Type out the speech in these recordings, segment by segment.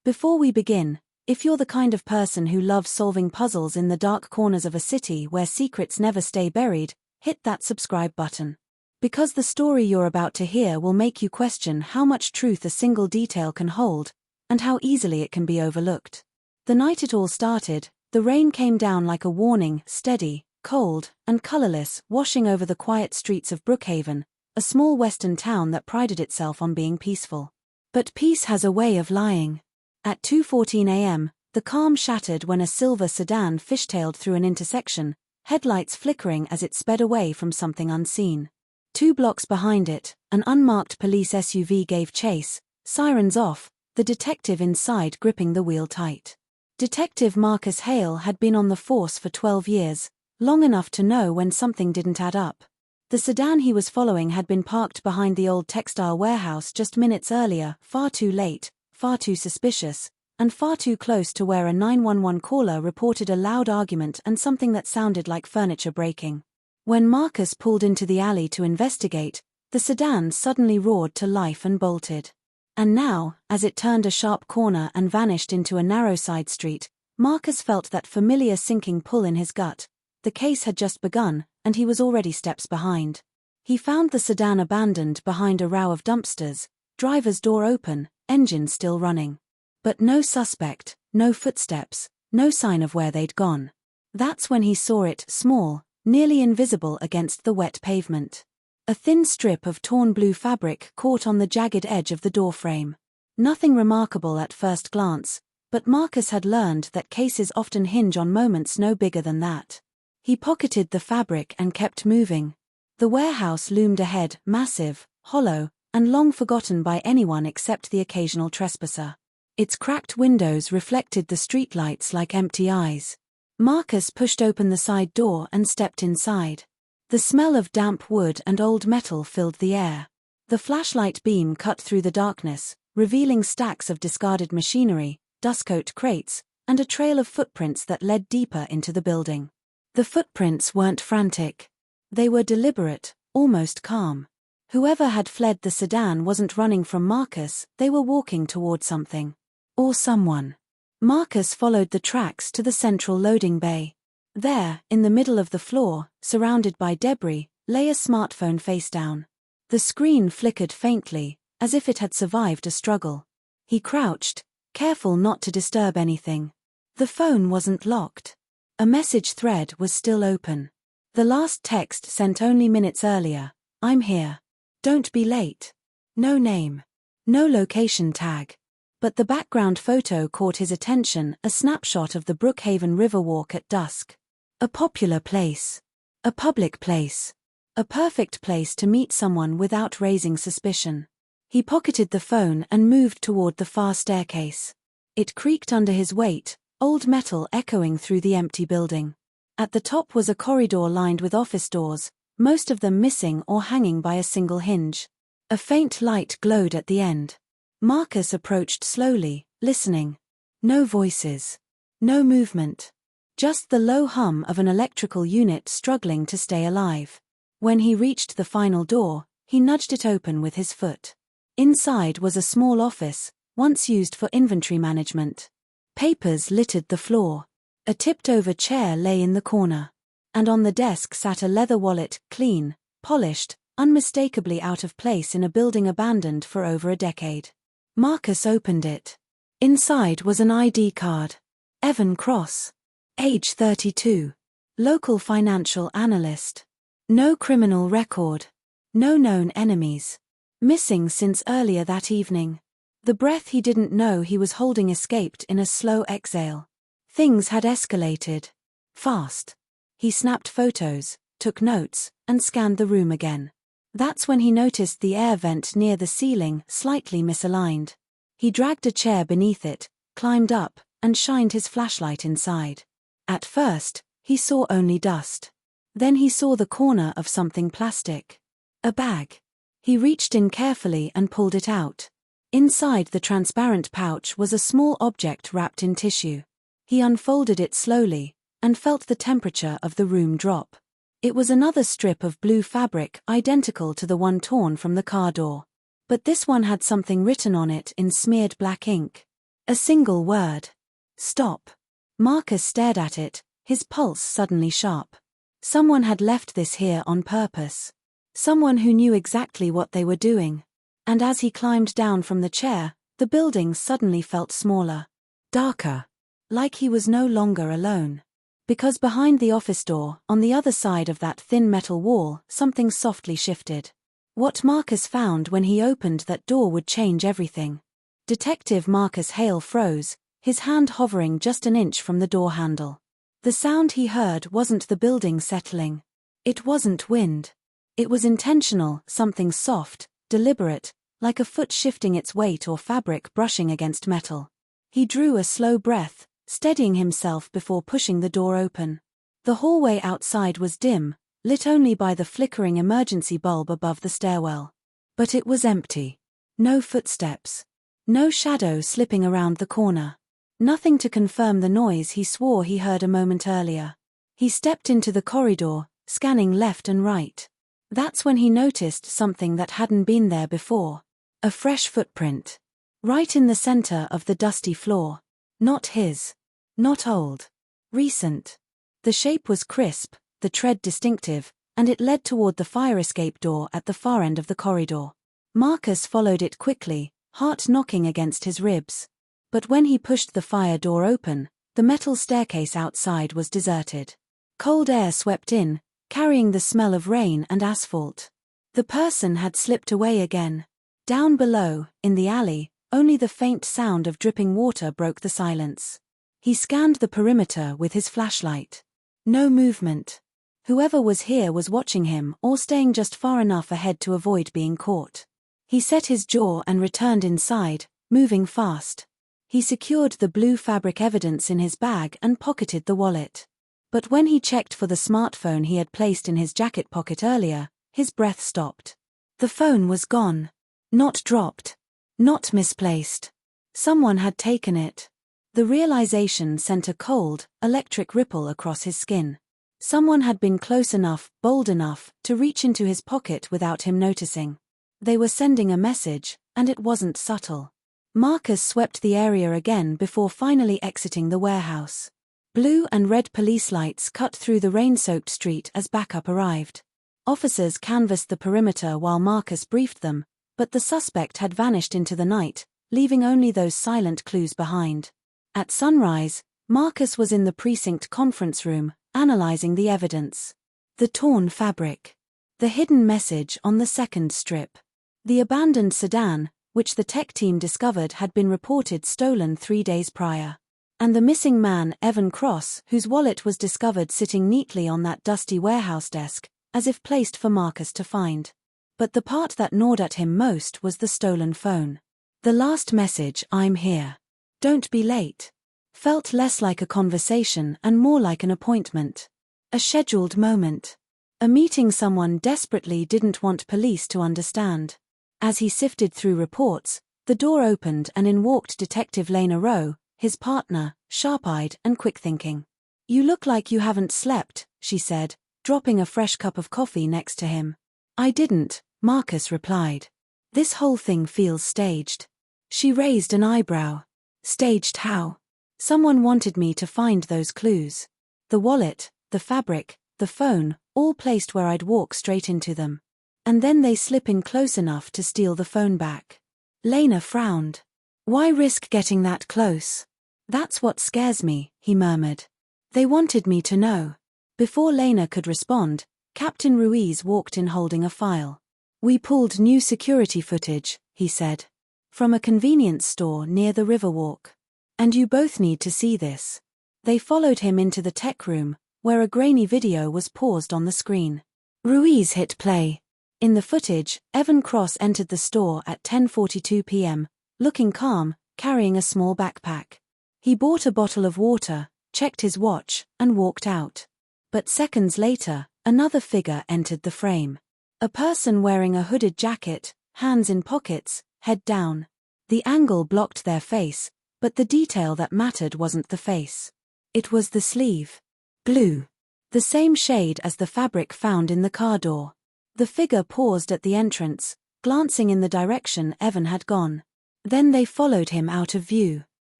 Before we begin, if you're the kind of person who loves solving puzzles in the dark corners of a city where secrets never stay buried, hit that subscribe button. Because the story you're about to hear will make you question how much truth a single detail can hold, and how easily it can be overlooked. The night it all started, the rain came down like a warning, steady, cold, and colorless, washing over the quiet streets of Brookhaven, a small western town that prided itself on being peaceful. But peace has a way of lying. At 2:14 a.m., the calm shattered when a silver sedan fishtailed through an intersection, headlights flickering as it sped away from something unseen. 2 blocks behind it, an unmarked police SUV gave chase, sirens off, the detective inside gripping the wheel tight. Detective Marcus Hale had been on the force for 12 years, long enough to know when something didn't add up. The sedan he was following had been parked behind the old textile warehouse just minutes earlier, far too late, far too suspicious, and far too close to where a 911 caller reported a loud argument and something that sounded like furniture breaking. When Marcus pulled into the alley to investigate, the sedan suddenly roared to life and bolted. And now, as it turned a sharp corner and vanished into a narrow side street, Marcus felt that familiar sinking pull in his gut. The case had just begun, and he was already steps behind. He found the sedan abandoned behind a row of dumpsters, driver's door open, engine still running. But no suspect, no footsteps, no sign of where they'd gone. That's when he saw it, small, nearly invisible against the wet pavement. A thin strip of torn blue fabric caught on the jagged edge of the doorframe. Nothing remarkable at first glance, but Marcus had learned that cases often hinge on moments no bigger than that. He pocketed the fabric and kept moving. The warehouse loomed ahead, massive, hollow, and long forgotten by anyone except the occasional trespasser. Its cracked windows reflected the streetlights like empty eyes. Marcus pushed open the side door and stepped inside. The smell of damp wood and old metal filled the air. The flashlight beam cut through the darkness, revealing stacks of discarded machinery, dustcoat crates, and a trail of footprints that led deeper into the building. The footprints weren't frantic. They were deliberate, almost calm. Whoever had fled the sedan wasn't running from Marcus, they were walking toward something. Or someone. Marcus followed the tracks to the central loading bay. There, in the middle of the floor, surrounded by debris, lay a smartphone face down. The screen flickered faintly, as if it had survived a struggle. He crouched, careful not to disturb anything. The phone wasn't locked. A message thread was still open. The last text sent only minutes earlier. "I'm here. Don't be late." No name. No location tag. But the background photo caught his attention, a snapshot of the Brookhaven Riverwalk at dusk. A popular place. A public place. A perfect place to meet someone without raising suspicion. He pocketed the phone and moved toward the far staircase. It creaked under his weight, old metal echoing through the empty building. At the top was a corridor lined with office doors, most of them missing or hanging by a single hinge. A faint light glowed at the end. Marcus approached slowly, listening. No voices. No movement. Just the low hum of an electrical unit struggling to stay alive. When he reached the final door, he nudged it open with his foot. Inside was a small office, once used for inventory management. Papers littered the floor. A tipped-over chair lay in the corner. And on the desk sat a leather wallet, clean, polished, unmistakably out of place in a building abandoned for over a decade. Marcus opened it. Inside was an ID card. Evan Cross. Age 32. Local financial analyst. No criminal record. No known enemies. Missing since earlier that evening. The breath he didn't know he was holding escaped in a slow exhale. Things had escalated. Fast. He snapped photos, took notes, and scanned the room again. That's when he noticed the air vent near the ceiling, slightly misaligned. He dragged a chair beneath it, climbed up, and shined his flashlight inside. At first, he saw only dust. Then he saw the corner of something plastic. A bag. He reached in carefully and pulled it out. Inside the transparent pouch was a small object wrapped in tissue. He unfolded it slowly, and felt the temperature of the room drop. It was another strip of blue fabric identical to the one torn from the car door. But this one had something written on it in smeared black ink. A single word. Stop. Marcus stared at it, his pulse suddenly sharp. Someone had left this here on purpose. Someone who knew exactly what they were doing. And as he climbed down from the chair, the building suddenly felt smaller. Darker. Like he was no longer alone. Because behind the office door, on the other side of that thin metal wall, something softly shifted. What Marcus found when he opened that door would change everything. Detective Marcus Hale froze, his hand hovering just an inch from the door handle. The sound he heard wasn't the building settling. It wasn't wind. It was intentional, something soft, deliberate, like a foot shifting its weight or fabric brushing against metal. He drew a slow breath, steadying himself before pushing the door open. The hallway outside was dim, lit only by the flickering emergency bulb above the stairwell. But it was empty. No footsteps. No shadow slipping around the corner. Nothing to confirm the noise he swore he heard a moment earlier. He stepped into the corridor, scanning left and right. That's when he noticed something that hadn't been there before. A fresh footprint. Right in the center of the dusty floor. Not his. Not old. Recent. The shape was crisp, the tread distinctive, and it led toward the fire escape door at the far end of the corridor. Marcus followed it quickly, heart knocking against his ribs. But when he pushed the fire door open, the metal staircase outside was deserted. Cold air swept in, carrying the smell of rain and asphalt. The person had slipped away again. Down below, in the alley, only the faint sound of dripping water broke the silence. He scanned the perimeter with his flashlight. No movement. Whoever was here was watching him or staying just far enough ahead to avoid being caught. He set his jaw and returned inside, moving fast. He secured the blue fabric evidence in his bag and pocketed the wallet. But when he checked for the smartphone he had placed in his jacket pocket earlier, his breath stopped. The phone was gone. Not dropped. Not misplaced. Someone had taken it. The realization sent a cold, electric ripple across his skin. Someone had been close enough, bold enough, to reach into his pocket without him noticing. They were sending a message, and it wasn't subtle. Marcus swept the area again before finally exiting the warehouse. Blue and red police lights cut through the rain-soaked street as backup arrived. Officers canvassed the perimeter while Marcus briefed them, but the suspect had vanished into the night, leaving only those silent clues behind. At sunrise, Marcus was in the precinct conference room, analyzing the evidence. The torn fabric. The hidden message on the second strip. The abandoned sedan, which the tech team discovered had been reported stolen 3 days prior. And the missing man, Evan Cross, whose wallet was discovered sitting neatly on that dusty warehouse desk, as if placed for Marcus to find. But the part that gnawed at him most was the stolen phone. The last message, "I'm here. Don't be late," felt less like a conversation and more like an appointment. A scheduled moment. A meeting someone desperately didn't want police to understand. As he sifted through reports, the door opened and in walked Detective Lena Rowe, his partner, sharp-eyed and quick-thinking. "You look like you haven't slept," she said, dropping a fresh cup of coffee next to him. "I didn't," Marcus replied. "This whole thing feels staged." She raised an eyebrow. "Staged how?" "Someone wanted me to find those clues. The wallet, the fabric, the phone, all placed where I'd walk straight into them. And then they slip in close enough to steal the phone back." Lena frowned. "Why risk getting that close?" "That's what scares me," he murmured. "They wanted me to know." Before Lena could respond, Captain Ruiz walked in holding a file. "We pulled new security footage," he said. "From a convenience store near the Riverwalk. And you both need to see this." They followed him into the tech room, where a grainy video was paused on the screen. Ruiz hit play. In the footage, Evan Cross entered the store at 10:42 p.m., looking calm, carrying a small backpack. He bought a bottle of water, checked his watch, and walked out. But seconds later, another figure entered the frame. A person wearing a hooded jacket, hands in pockets, head down. The angle blocked their face, but the detail that mattered wasn't the face. It was the sleeve. Blue. The same shade as the fabric found in the car door. The figure paused at the entrance, glancing in the direction Evan had gone. Then they followed him out of view.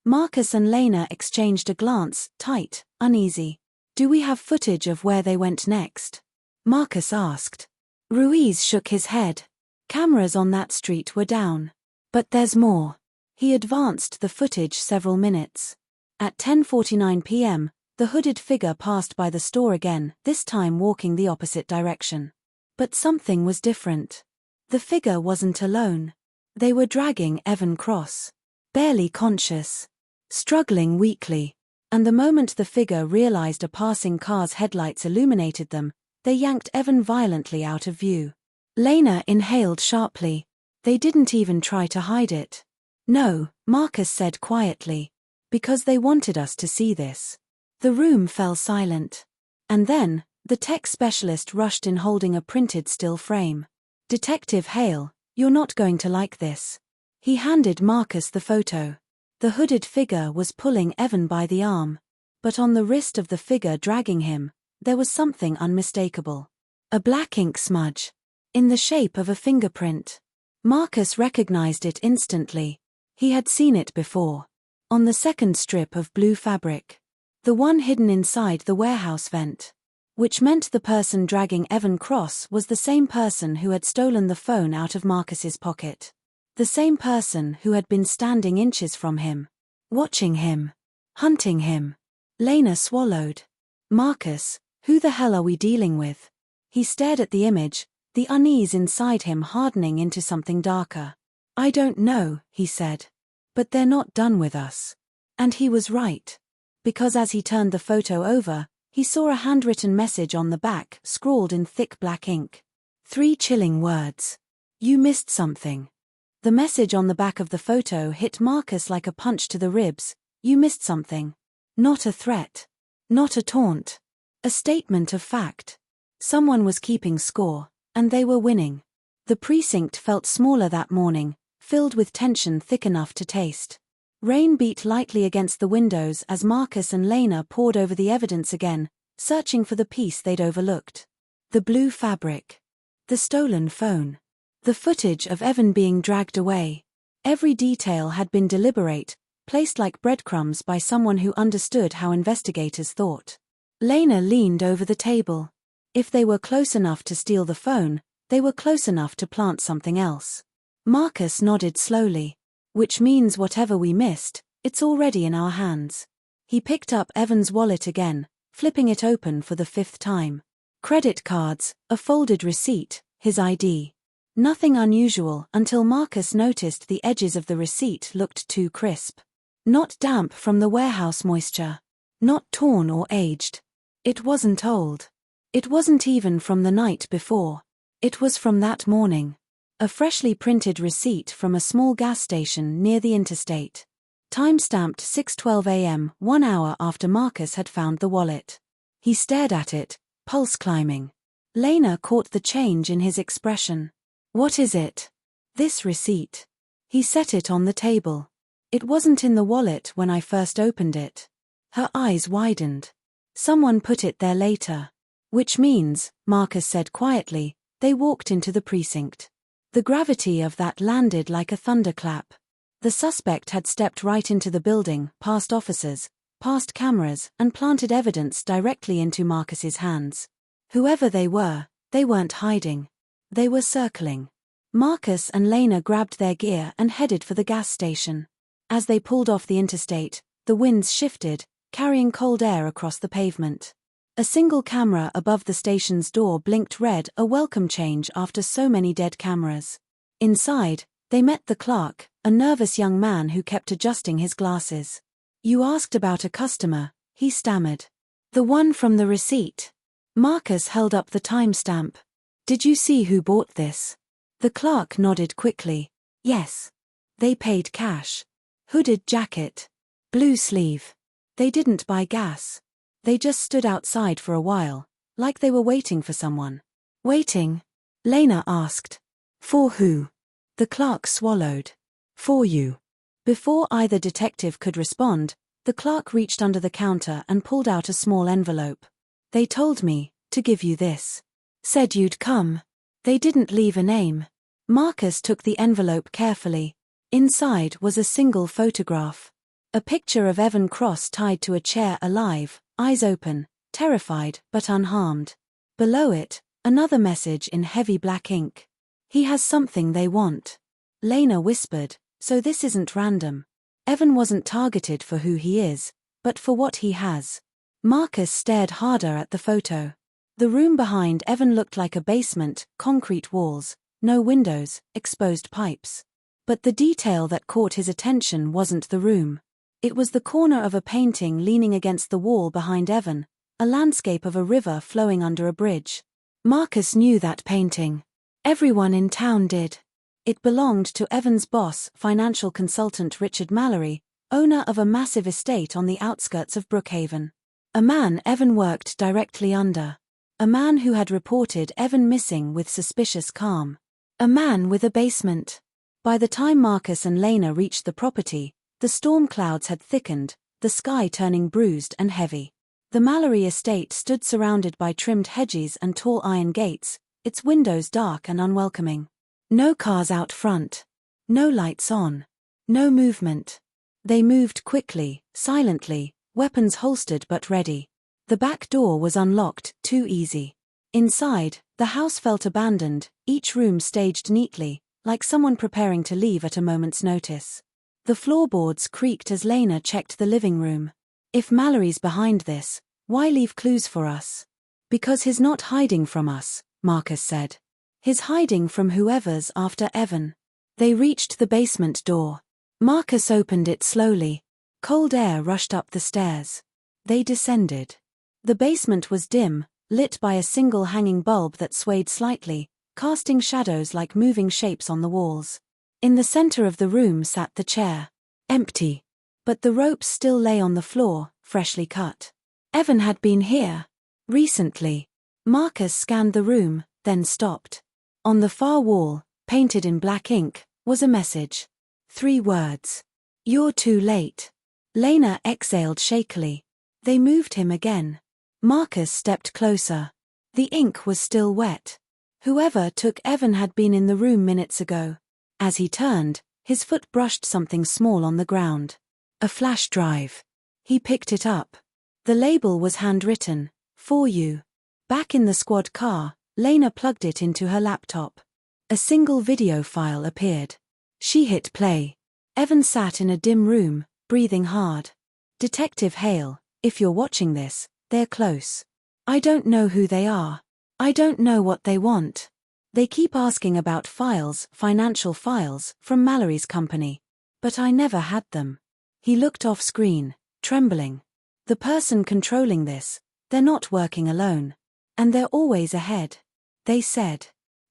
Marcus and Lena exchanged a glance, tight, uneasy. Do we have footage of where they went next? Marcus asked. Ruiz shook his head. Cameras on that street were down. But there's more. He advanced the footage several minutes. At 10:49 p.m., the hooded figure passed by the store again, this time walking the opposite direction. But something was different. The figure wasn't alone. They were dragging Evan Cross. Barely conscious. Struggling weakly. And the moment the figure realized a passing car's headlights illuminated them, they yanked Evan violently out of view. Lena inhaled sharply. They didn't even try to hide it. No, Marcus said quietly. Because they wanted us to see this. The room fell silent. And then, the tech specialist rushed in holding a printed still frame. Detective Hale, you're not going to like this. He handed Marcus the photo. The hooded figure was pulling Evan by the arm. But on the wrist of the figure dragging him, there was something unmistakable. A black ink smudge. In the shape of a fingerprint. Marcus recognized it instantly. He had seen it before. On the second strip of blue fabric. The one hidden inside the warehouse vent. Which meant the person dragging Evan Cross was the same person who had stolen the phone out of Marcus's pocket. The same person who had been standing inches from him. Watching him. Hunting him. Lena swallowed. Marcus, who the hell are we dealing with? He stared at the image, the unease inside him hardening into something darker. I don't know, he said. But they're not done with us. And he was right. Because as he turned the photo over, he saw a handwritten message on the back, scrawled in thick black ink. 3 chilling words. You missed something. The message on the back of the photo hit Marcus like a punch to the ribs. You missed something. Not a threat. Not a taunt. A statement of fact. Someone was keeping score, and they were winning. The precinct felt smaller that morning, filled with tension thick enough to taste. Rain beat lightly against the windows as Marcus and Lena pored over the evidence again, searching for the piece they'd overlooked. The blue fabric. The stolen phone. The footage of Evan being dragged away. Every detail had been deliberate, placed like breadcrumbs by someone who understood how investigators thought. Lena leaned over the table. If they were close enough to steal the phone, they were close enough to plant something else. Marcus nodded slowly. Which means whatever we missed, it's already in our hands. He picked up Evan's wallet again, flipping it open for the 5th time. Credit cards, a folded receipt, his ID. Nothing unusual until Marcus noticed the edges of the receipt looked too crisp. Not damp from the warehouse moisture. Not torn or aged. It wasn't old. It wasn't even from the night before. It was from that morning. A freshly printed receipt from a small gas station near the interstate. Time-stamped 6:12 a.m., 1 hour after Marcus had found the wallet. He stared at it, pulse climbing. Lena caught the change in his expression. What is it? This receipt. He set it on the table. It wasn't in the wallet when I first opened it. Her eyes widened. Someone put it there later. Which means, Marcus said quietly, they walked into the precinct. The gravity of that landed like a thunderclap. The suspect had stepped right into the building, past officers, past cameras, and planted evidence directly into Marcus's hands. Whoever they weren't hiding. They were circling. Marcus and Lena grabbed their gear and headed for the gas station. As they pulled off the interstate, the winds shifted, carrying cold air across the pavement. A single camera above the station's door blinked red, a welcome change after so many dead cameras. Inside, they met the clerk, a nervous young man who kept adjusting his glasses. You asked about a customer, he stammered. The one from the receipt. Marcus held up the timestamp. Did you see who bought this? The clerk nodded quickly. Yes. They paid cash. Hooded jacket. Blue sleeve. They didn't buy gas. They just stood outside for a while, like they were waiting for someone. Waiting? Lena asked. For who? The clerk swallowed. For you. Before either detective could respond, the clerk reached under the counter and pulled out a small envelope. They told me to give you this. Said you'd come. They didn't leave a name. Marcus took the envelope carefully. Inside was a single photograph. A picture of Evan Cross tied to a chair alive, eyes open, terrified but unharmed. Below it, another message in heavy black ink. He has something they want. Lena whispered, so this isn't random. Evan wasn't targeted for who he is, but for what he has. Marcus stared harder at the photo. The room behind Evan looked like a basement, concrete walls, no windows, exposed pipes. But the detail that caught his attention wasn't the room. It was the corner of a painting leaning against the wall behind Evan, a landscape of a river flowing under a bridge. Marcus knew that painting. Everyone in town did. It belonged to Evan's boss, financial consultant Richard Mallory, owner of a massive estate on the outskirts of Brookhaven. A man Evan worked directly under. A man who had reported Evan missing with suspicious calm. A man with a basement. By the time Marcus and Lena reached the property, the storm clouds had thickened, the sky turning bruised and heavy. The Mallory estate stood surrounded by trimmed hedges and tall iron gates, its windows dark and unwelcoming. No cars out front. No lights on. No movement. They moved quickly, silently, weapons holstered but ready. The back door was unlocked, too easy. Inside, the house felt abandoned, each room staged neatly, like someone preparing to leave at a moment's notice. The floorboards creaked as Lena checked the living room. If Mallory's behind this, why leave clues for us? Because he's not hiding from us, Marcus said. He's hiding from whoever's after Evan. They reached the basement door. Marcus opened it slowly. Cold air rushed up the stairs. They descended. The basement was dim, lit by a single hanging bulb that swayed slightly, casting shadows like moving shapes on the walls. In the center of the room sat the chair. Empty. But the ropes still lay on the floor, freshly cut. Evan had been here. Recently. Marcus scanned the room, then stopped. On the far wall, painted in black ink, was a message. 3 words. You're too late. Lena exhaled shakily. They moved him again. Marcus stepped closer. The ink was still wet. Whoever took Evan had been in the room minutes ago. As he turned, his foot brushed something small on the ground. A flash drive. He picked it up. The label was handwritten, "For you." Back in the squad car, Lena plugged it into her laptop. A single video file appeared. She hit play. Evan sat in a dim room, breathing hard. "Detective Hale, if you're watching this, they're close. I don't know who they are. I don't know what they want. They keep asking about files, financial files, from Mallory's company. But I never had them." He looked off screen, trembling. The person controlling this, they're not working alone. And they're always ahead. They said.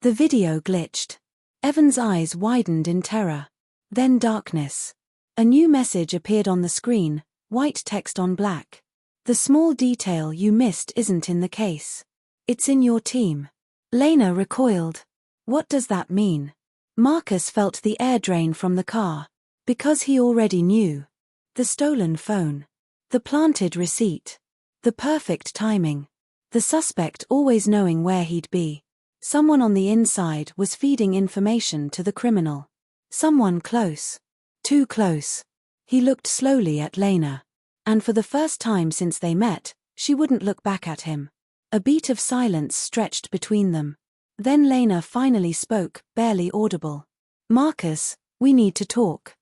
The video glitched. Evan's eyes widened in terror. Then darkness. A new message appeared on the screen, white text on black. "The small detail you missed isn't in the case. It's in your team." Lena recoiled. What does that mean? Marcus felt the air drain from the car. Because he already knew. The stolen phone. The planted receipt. The perfect timing. The suspect always knowing where he'd be. Someone on the inside was feeding information to the criminal. Someone close. Too close. He looked slowly at Lena. And for the first time since they met, she wouldn't look back at him. A beat of silence stretched between them. Then Lena finally spoke, barely audible. "Marcus, we need to talk."